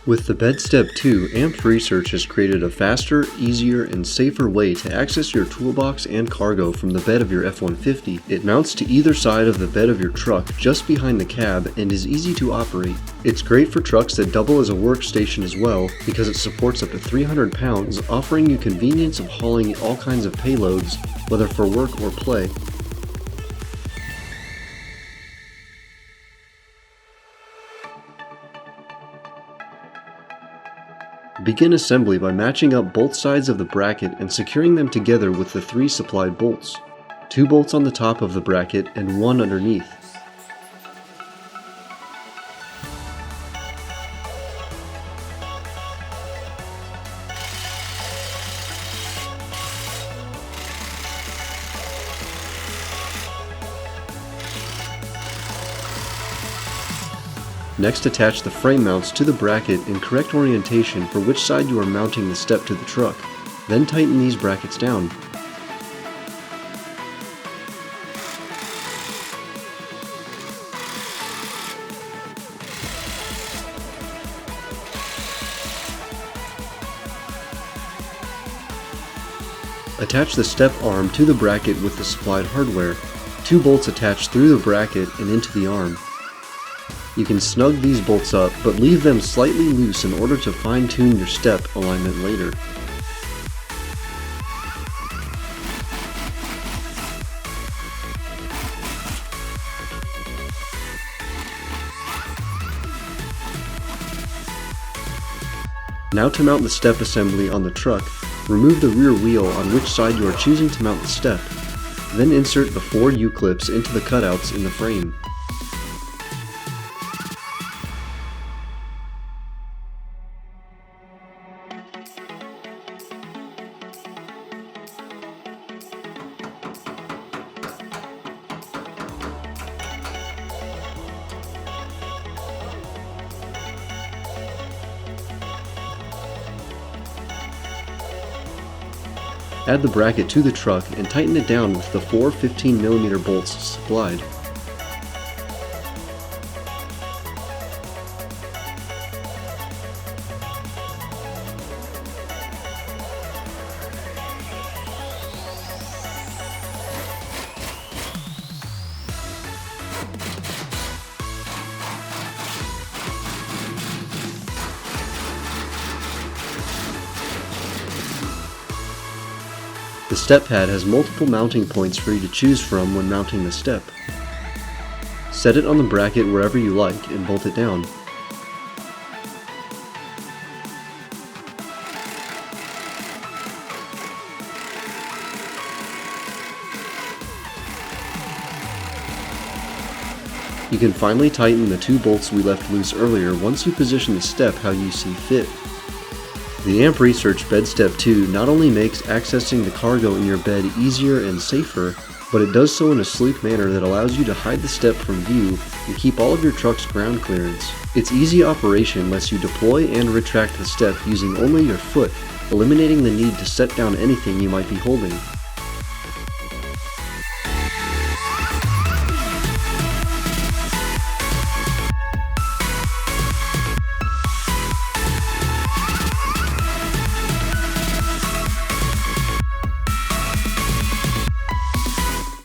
With the BedStep2, AMP Research has created a faster, easier, and safer way to access your toolbox and cargo from the bed of your F-150. It mounts to either side of the bed of your truck just behind the cab and is easy to operate. It's great for trucks that double as a workstation as well because it supports up to 300 pounds, offering you convenience of hauling all kinds of payloads, whether for work or play. Begin assembly by matching up both sides of the bracket and securing them together with the 3 supplied bolts. 2 bolts on the top of the bracket and 1 underneath. Next, attach the frame mounts to the bracket in correct orientation for which side you are mounting the step to the truck. Then tighten these brackets down. Attach the step arm to the bracket with the supplied hardware. 2 bolts attach through the bracket and into the arm. You can snug these bolts up, but leave them slightly loose in order to fine-tune your step alignment later. Now to mount the step assembly on the truck, remove the rear wheel on which side you are choosing to mount the step. Then insert the 4 U-clips into the cutouts in the frame. Add the bracket to the truck and tighten it down with the 4 15mm bolts supplied. The step pad has multiple mounting points for you to choose from when mounting the step. Set it on the bracket wherever you like and bolt it down. You can finally tighten the 2 bolts we left loose earlier once you position the step how you see fit. The AMP Research BedStep2 not only makes accessing the cargo in your bed easier and safer, but it does so in a sleek manner that allows you to hide the step from view and keep all of your truck's ground clearance. Its easy operation lets you deploy and retract the step using only your foot, eliminating the need to set down anything you might be holding.